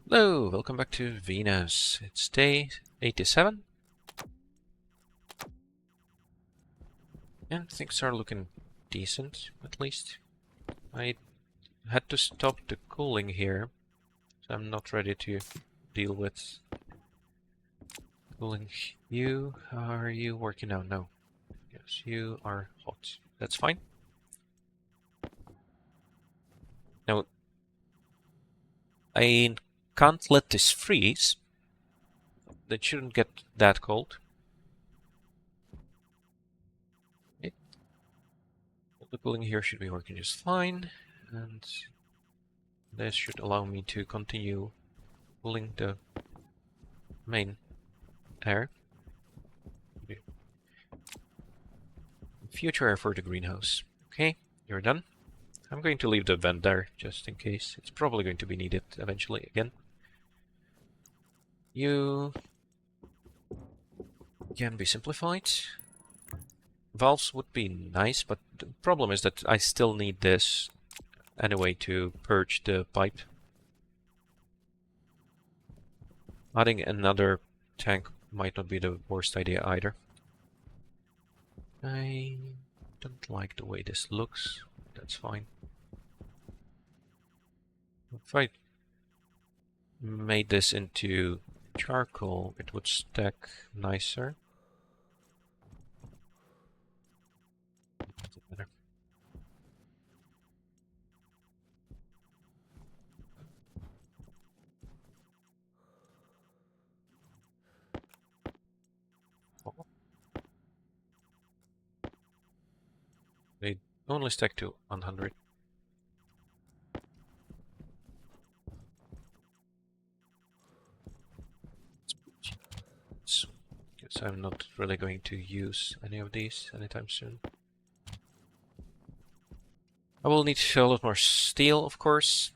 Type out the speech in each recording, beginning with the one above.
Hello, welcome back to Venus. It's day 87. And things are looking decent, at least. I had to stop the cooling here, so I'm not ready to deal with cooling. Are you working now? No. Yes, you are hot. That's fine. Now, I can't let this freeze. That shouldn't get that cold. Okay. The cooling here should be working just fine, and this should allow me to continue cooling the main air. Future air for the greenhouse. Okay, you're done. I'm going to leave the vent there, just in case. It's probably going to be needed eventually again. You can be simplified. Valves would be nice, but the problem is that I still need this anyway to purge the pipe. Adding another tank might not be the worst idea either. I don't like the way this looks. That's fine. If I made this into charcoal, it would stack nicer. Doesn't matter. They only stack to 100. Because I'm not really going to use any of these anytime soon. I will need a lot more steel, of course.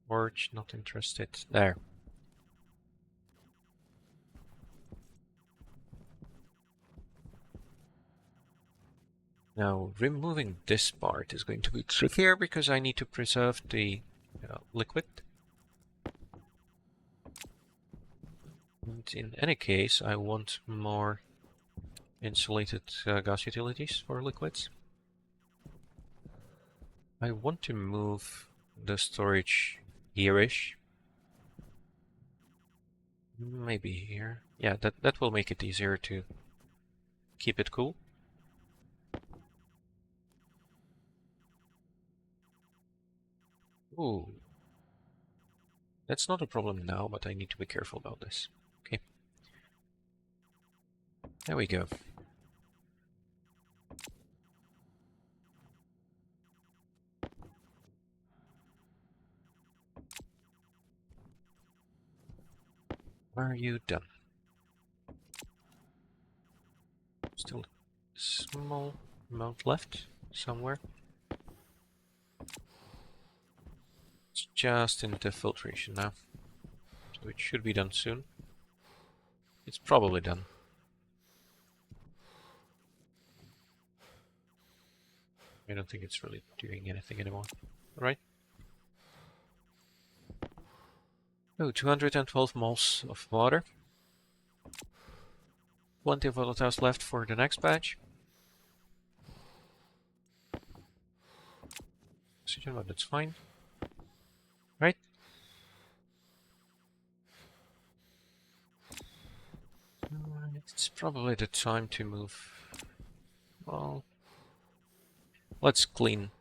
Forge, not interested. There. Now, removing this part is going to be trickier because I need to preserve the liquid. And in any case, I want more insulated gas utilities for liquids. I want to move the storage here-ish. Maybe here. Yeah, that will make it easier to keep it cool. Ooh. That's not a problem now, but I need to be careful about this. Okay. There we go. Are you done? Still a small amount left somewhere. It's just in the filtration now. So it should be done soon. It's probably done. I don't think it's really doing anything anymore. Alright. Oh, 212 moles of water. Plenty of volatiles left for the next batch. Oxygen, but that's fine. Right? It's probably the time to move. Well, let's clean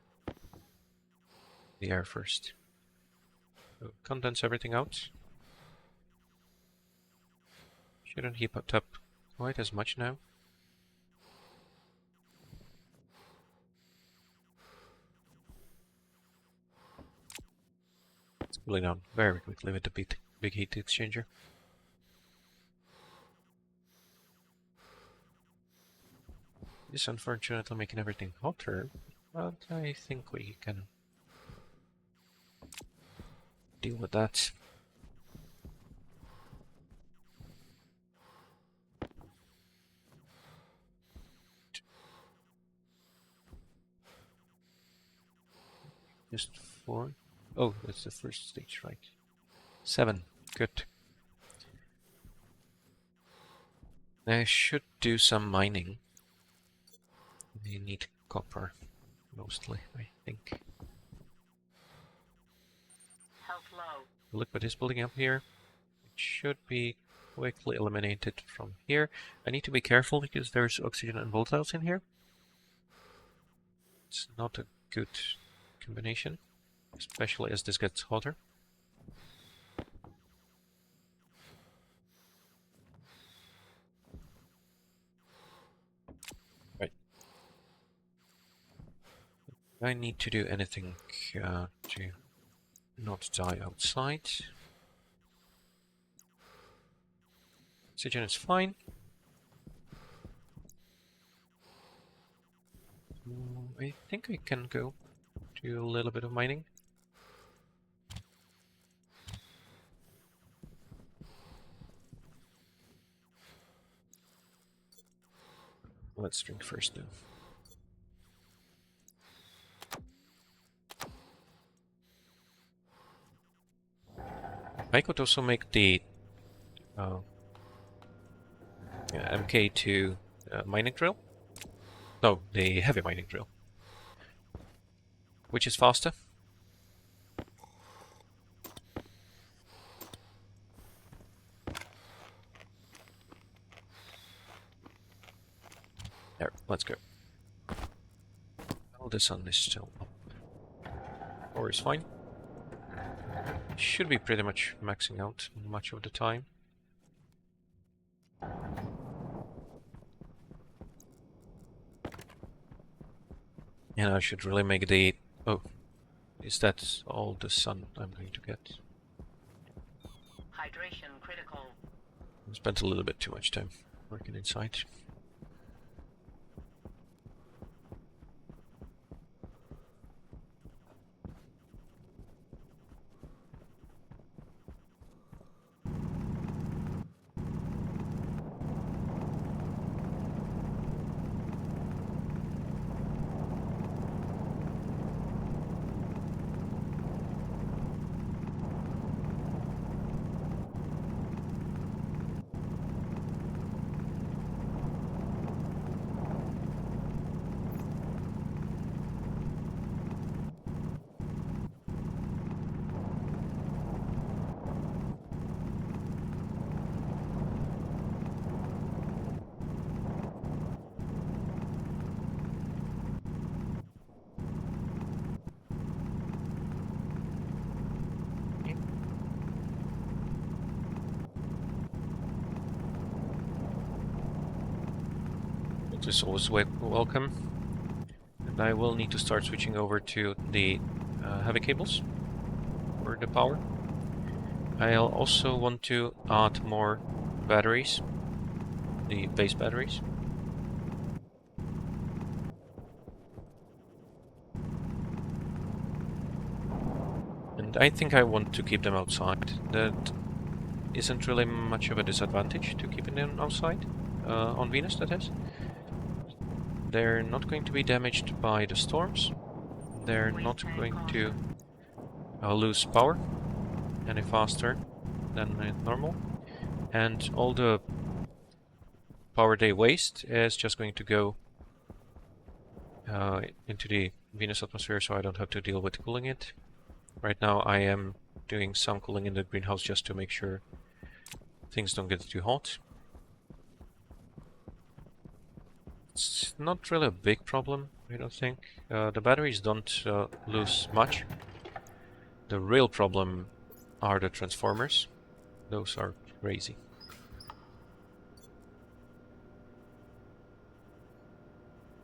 the air first. So condense everything out. Shouldn't heap it up quite as much now. It's cooling down very quickly with the big heat exchanger. This unfortunately making everything hotter, but I think we can deal with that. Just 4. Oh, that's the first stage, right? 7. Good. I should do some mining. We need copper, mostly, I think. Look what is building up here. It should be quickly eliminated from here. I need to be careful because there's oxygen and volatiles in here. It's not a good combination, especially as this gets hotter. Right. I need to do anything to not die outside. Oxygen is fine. I think I can go do a little bit of mining. Let's drink first then. I could also make the MK2 mining drill. No, the heavy mining drill. Which is faster. There, let's go. Oh, the sun is still up. Or is fine. Should be pretty much maxing out much of the time. And I should really make the... Oh, is that all the sun I'm going to get? Hydration critical. I spent a little bit too much time working inside. It is always welcome. And I will need to start switching over to the heavy cables for the power. I'll also want to add more batteries, the base batteries. And I think I want to keep them outside. That isn't really much of a disadvantage to keeping them outside, on Venus that is. They're not going to be damaged by the storms. They're not going to lose power any faster than normal. And all the power they waste is just going to go into the Venus atmosphere, so I don't have to deal with cooling it. Right now I am doing some cooling in the greenhouse just to make sure things don't get too hot. It's not really a big problem, I don't think. The batteries don't lose much. The real problem are the transformers. Those are crazy.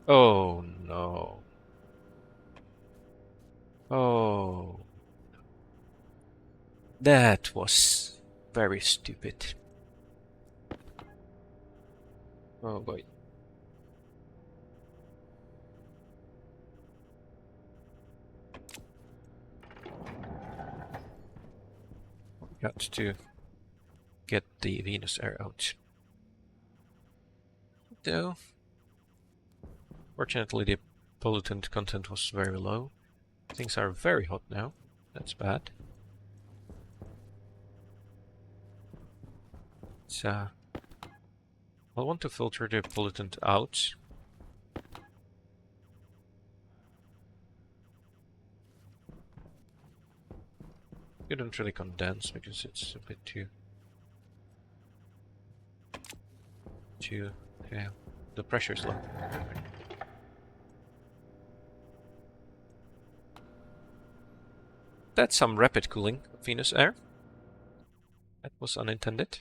Oh no. Oh. That was very stupid. Oh boy. Got to get the Venus air out. Though, fortunately the pollutant content was very low. Things are very hot now. That's bad. It's, I'll want to filter the pollutant out. You don't really condense because it's a bit too... yeah, the pressure is low. That's some rapid cooling of Venus air. That was unintended.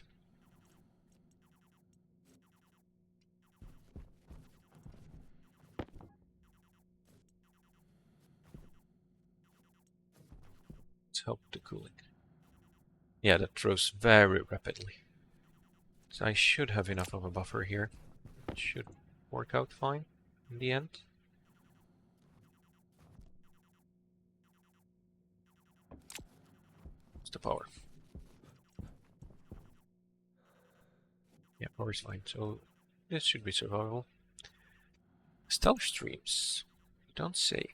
Let's help the cooling. Yeah, that rose very rapidly. So I should have enough of a buffer here. It should work out fine in the end. What's the power? Yeah, power is fine. So this should be survivable. Stellar streams. You don't say.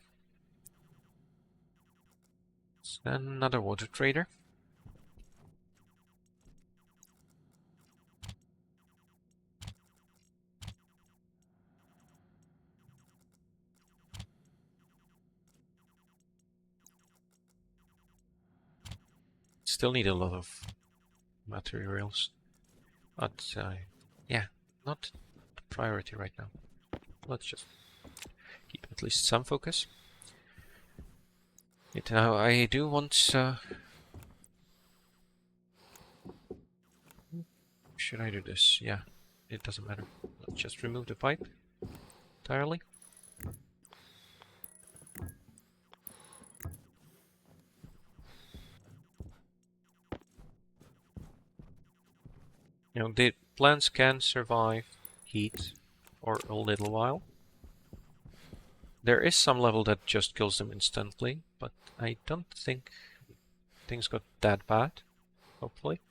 It's another water trader. Still need a lot of materials, but yeah, not the priority right now. Let's just keep at least some focus. Now I do want... should I do this? Yeah, it doesn't matter. Let's just remove the pipe entirely. You know, the plants can survive heat for a little while. There is some level that just kills them instantly, but I don't think things got that bad, hopefully.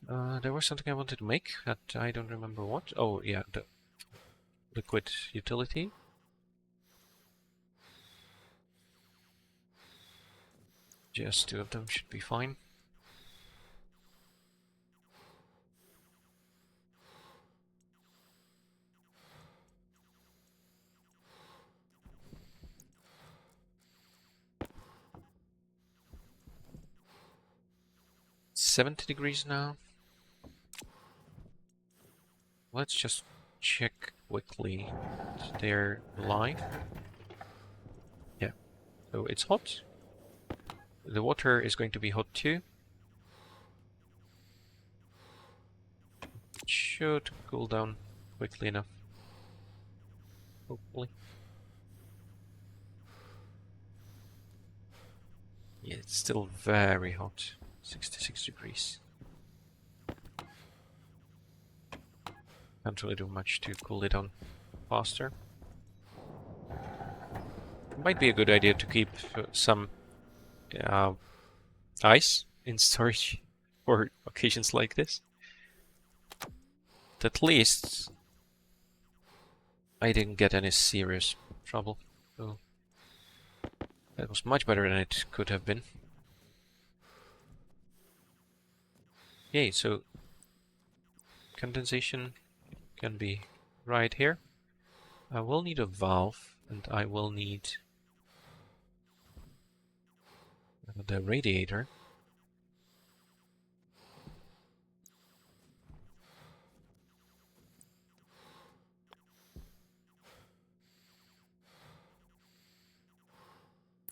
There was something I wanted to make that I don't remember what. Oh yeah, the liquid utility. Just 2 of them should be fine. It's 70 degrees now. Let's just check quickly that they're alive. Yeah, so it's hot. The water is going to be hot too. It should cool down quickly enough. Hopefully. Yeah, it's still very hot. 66 degrees. Can't really do much to cool it down faster. It might be a good idea to keep some ice in storage for occasions like this. At least I didn't get any serious trouble. So that was much better than it could have been. Yay, so condensation can be right here. I will need a valve, and I will need the radiator.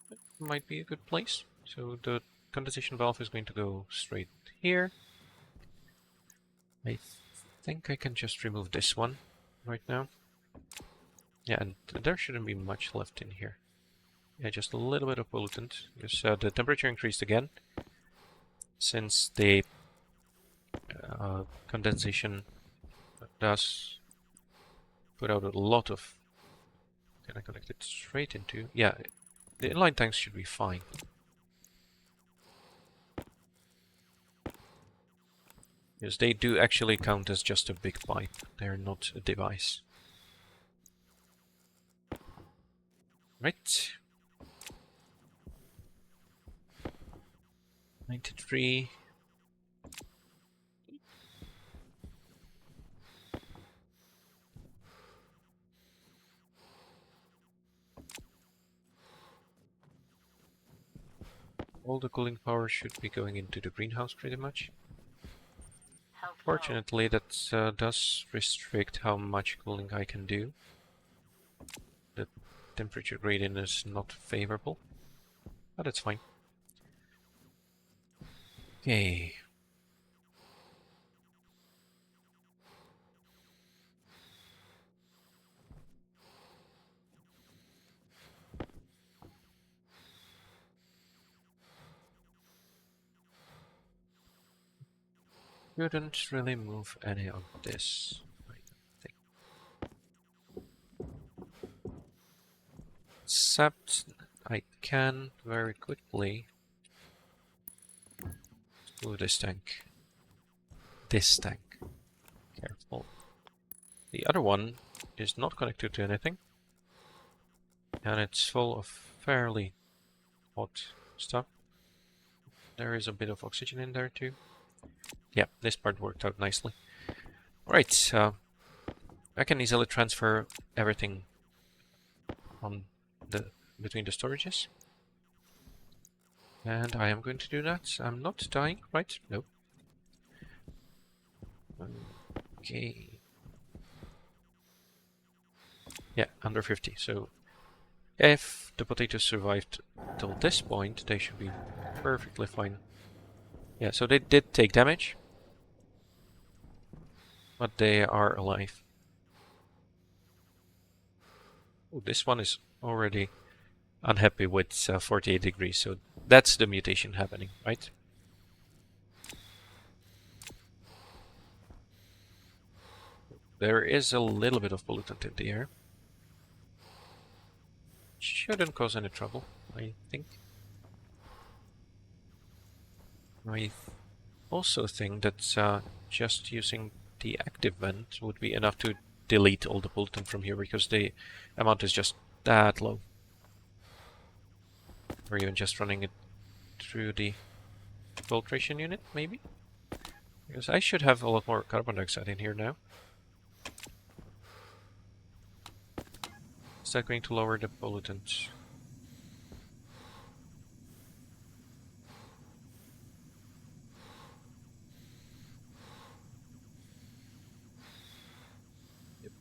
That might be a good place. So the condensation valve is going to go straight here. I think I can just remove this one right now. Yeah, and there shouldn't be much left in here. Yeah, just a little bit of pollutant. Because the temperature increased again. Since the condensation does put out a lot of... Can I connect it straight into... Yeah, the inline tanks should be fine. Because they do actually count as just a big pipe. They're not a device. Right. 93. All the cooling power should be going into the greenhouse pretty much. Fortunately, that does restrict how much cooling I can do. The temperature gradient is not favorable, but it's fine. Okay. Couldn't really move any of this, I don't think. Except I can very quickly do this tank. This tank. Careful. The other one is not connected to anything. And it's full of fairly hot stuff. There is a bit of oxygen in there too. Yeah, this part worked out nicely. Alright, I can easily transfer everything on between the storages. And I am going to do that. I'm not dying, right? No. Okay. Yeah, under 50. So if the potatoes survived till this point, they should be perfectly fine. Yeah, so they did take damage, but they are alive. Oh, this one is already unhappy with 48 degrees, so that's the mutation happening, right? There is a little bit of pollutant in the air. Shouldn't cause any trouble, I think. I also think that just using the active vent would be enough to delete all the pollutant from here, because the amount is just that low. Or even just running it through the filtration unit, maybe? Because I should have a lot more carbon dioxide in here now. Is that going to lower the pollutant? Yep.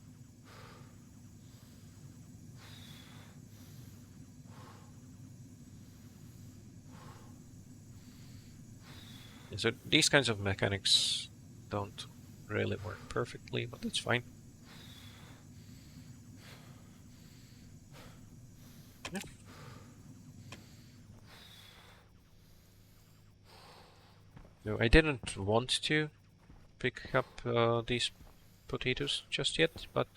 And so these kinds of mechanics don't really work perfectly, but that's fine. Yeah. No, I didn't want to pick up these potatoes just yet, but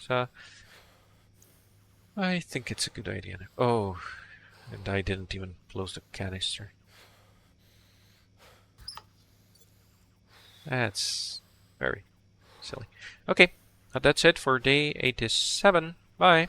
I think it's a good idea now. Oh, and I didn't even close the canister. That's very silly. Okay, that's it for day 87. Bye.